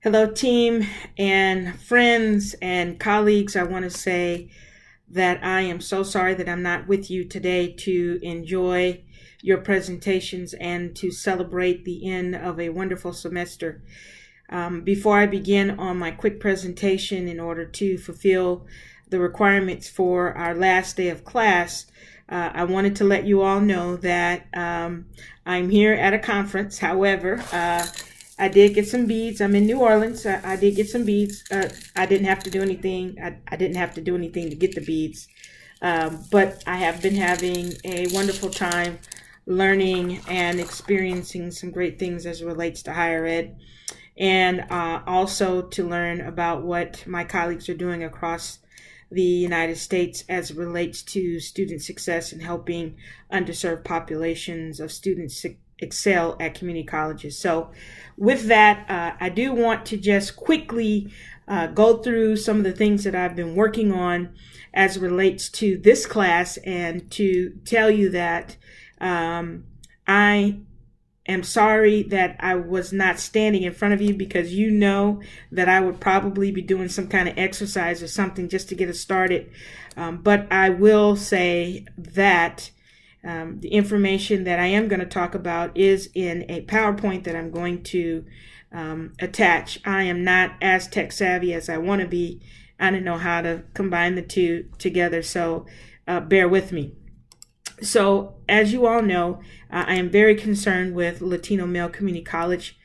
Hello, team and friends and colleagues. I want to say that I am so sorry that I'm not with you today to enjoy your presentations and to celebrate the end of a wonderful semester. Before I begin on my quick presentation, in order to fulfill the requirements for our last day of class, I wanted to let you all know that I'm here at a conference. However, I did get some beads. I'm in New Orleans. I did get some beads. I didn't have to do anything. I didn't have to do anything to get the beads. But I have been having a wonderful time learning and experiencing some great things as it relates to higher ed, and also to learn about what my colleagues are doing across the United States as it relates to student success and helping underserved populations of students excel at community colleges. So, with that, I do want to just quickly go through some of the things that I've been working on as it relates to this class and to tell you that I am sorry that I was not standing in front of you, because you know that I would probably be doing some kind of exercise or something just to get us started. But I will say that the information that I am going to talk about is in a PowerPoint that I'm going to attach. I am not as tech savvy as I want to be. I don't know how to combine the two together, so bear with me. So, as you all know, I am very concerned with Latino male community college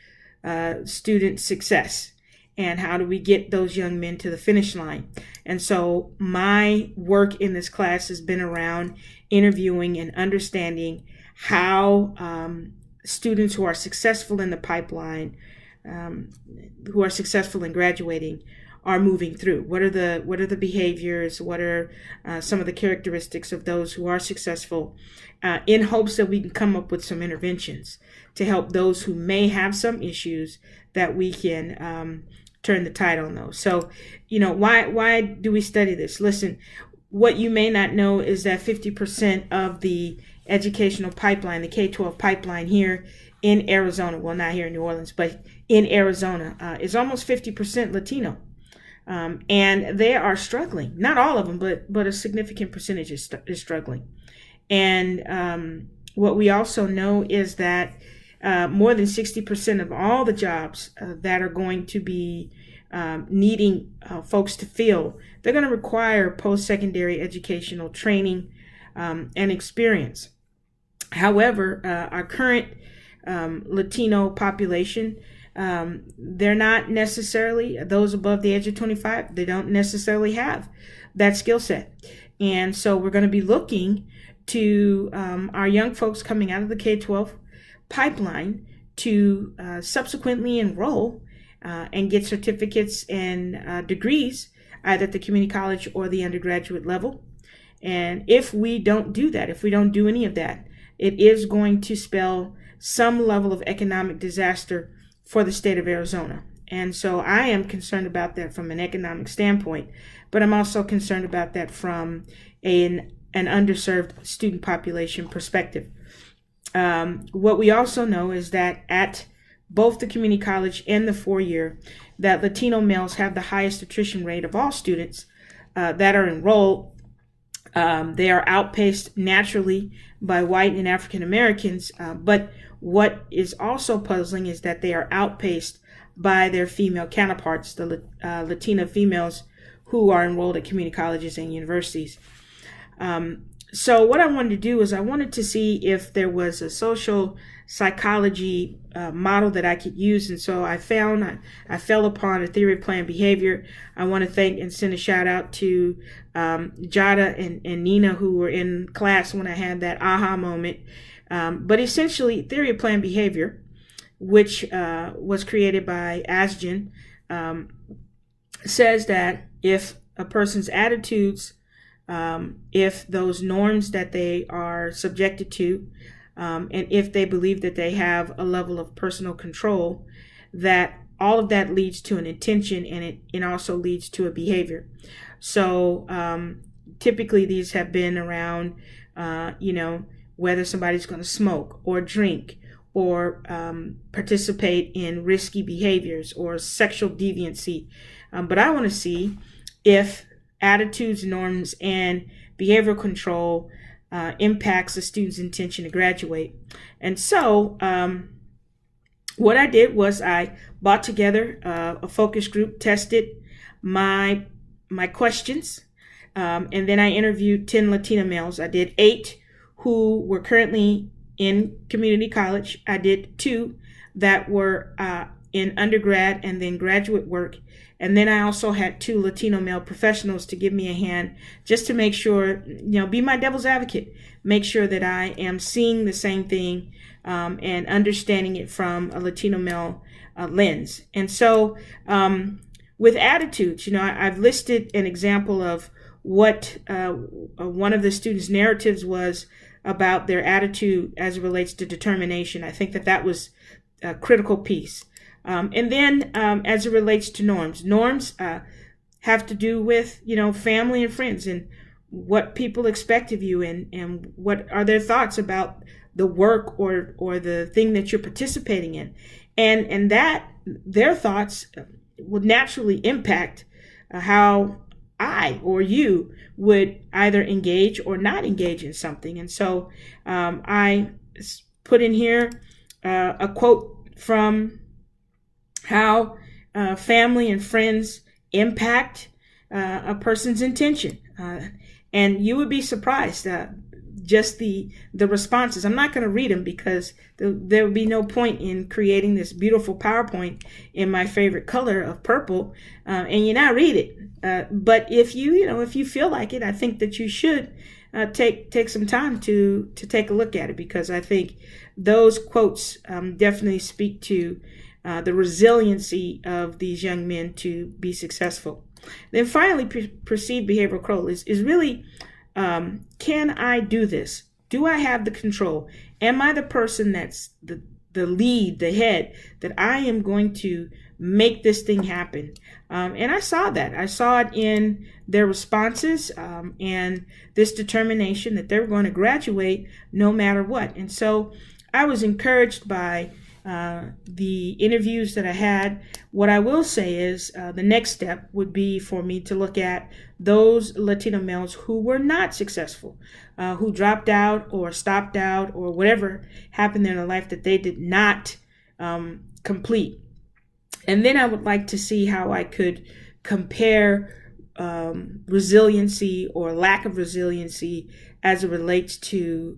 student success, and how do we get those young men to the finish line. And so my work in this class has been around interviewing and understanding how students who are successful in the pipeline, who are successful in graduating, are moving through. What are the behaviors? What are some of the characteristics of those who are successful, in hopes that we can come up with some interventions to help those who may have some issues, that we can turn the tide on those. So, why do we study this? Listen, what you may not know is that 50% of the educational pipeline, the K-12 pipeline here in Arizona, well, not here in New Orleans, but in Arizona, is almost 50% Latino. And they are struggling. Not all of them, but a significant percentage is struggling. And what we also know is that more than 60% of all the jobs that are going to be needing folks to fill, they're going to require post-secondary educational training and experience. However, our current Latino population, they're not necessarily, those above the age of 25, they don't necessarily have that skill set. And so we're going to be looking to our young folks coming out of the K-12 pipeline to subsequently enroll and get certificates and degrees either at the community college or the undergraduate level. And if we don't do that, if we don't do any of that, it is going to spell some level of economic disaster for the state of Arizona. And so I am concerned about that from an economic standpoint, but I'm also concerned about that from an underserved student population perspective. What we also know is that at both the community college and the four-year, that Latino males have the highest attrition rate of all students that are enrolled. They are outpaced naturally by white and African Americans, but what is also puzzling is that they are outpaced by their female counterparts, the Latina females who are enrolled at community colleges and universities. So what I wanted to do is I wanted to see if there was a social psychology model that I could use. And so I fell upon a theory of planned behavior. I want to thank and send a shout out to Jada and Nina, who were in class when I had that aha moment. But essentially, theory of planned behavior, which was created by Asgen, says that if a person's attitudes, if those norms that they are subjected to, and if they believe that they have a level of personal control, that all of that leads to an intention, and it also leads to a behavior. So typically these have been around, whether somebody's going to smoke or drink or participate in risky behaviors or sexual deviancy. But I want to see if attitudes, norms, and behavioral control impacts the student's intention to graduate. And so what I did was I brought together a focus group, tested my questions, and then I interviewed 10 Latina males. I did 8 who were currently in community college. I did 2 that were in undergrad and then graduate work. And then I also had 2 Latino male professionals to give me a hand, just to make sure, be my devil's advocate, make sure that I am seeing the same thing and understanding it from a Latino male lens. And so with attitudes, I've listed an example of what one of the students' narratives was about their attitude as it relates to determination. I think that was a critical piece. And then as it relates to norms have to do with, family and friends and what people expect of you and what are their thoughts about the work or the thing that you're participating in. And that their thoughts would naturally impact how I or you would either engage or not engage in something. And so I put in here a quote from how family and friends impact a person's intention. And you would be surprised just the responses. I'm not going to read them because there would be no point in creating this beautiful PowerPoint in my favorite color of purple and you not read it. But if you feel like it, I think that you should take some time to take a look at it, because I think those quotes definitely speak to the resiliency of these young men to be successful. Then finally, perceived behavioral control is really, can I do this? Do I have the control? Am I the person that's the lead, the head, that I am going to make this thing happen? And I saw that. I saw it in their responses and this determination that they were going to graduate no matter what. And so I was encouraged by the interviews that I had. What I will say is the next step would be for me to look at those Latino males who were not successful, who dropped out or stopped out or whatever happened in their life that they did not complete. And then I would like to see how I could compare resiliency or lack of resiliency as it relates to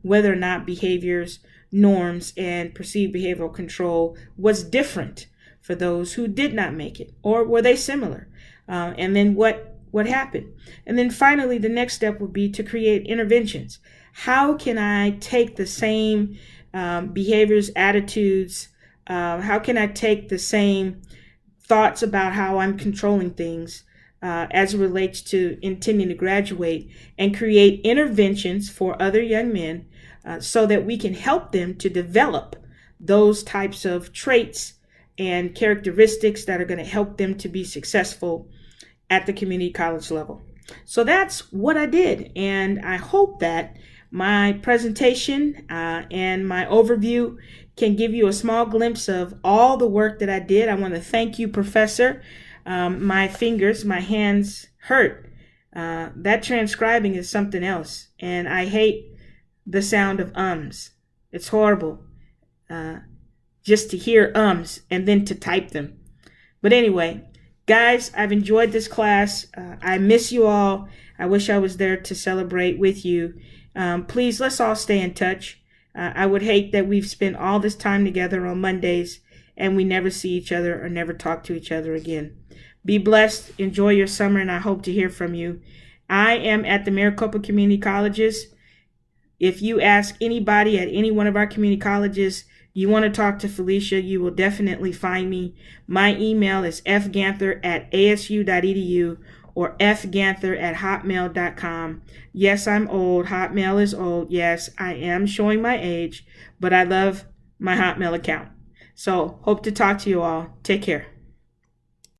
whether or not behaviors, norms, and perceived behavioral control was different for those who did not make it, or were they similar? And then what happened? And then finally, the next step would be to create interventions. How can I take the same behaviors, attitudes, how can I take the same thoughts about how I'm controlling things as it relates to intending to graduate, and create interventions for other young men so that we can help them to develop those types of traits and characteristics that are going to help them to be successful at the community college level. So that's what I did. And I hope that my presentation and my overview can give you a small glimpse of all the work that I did. I want to thank you, Professor. My hands hurt. That transcribing is something else. And I hate the sound of ums. It's horrible. Just to hear ums and then to type them. But anyway, guys, I've enjoyed this class. I miss you all. I wish I was there to celebrate with you. Please, let's all stay in touch. I would hate that we've spent all this time together on Mondays and we never see each other or never talk to each other again. Be blessed. Enjoy your summer, and I hope to hear from you. I am at the Maricopa Community Colleges. If you ask anybody at any one of our community colleges, you want to talk to Felicia, you will definitely find me. My email is fganther@asu.edu or fganther@hotmail.com. Yes, I'm old. Hotmail is old. Yes, I am showing my age, but I love my Hotmail account. So hope to talk to you all. Take care.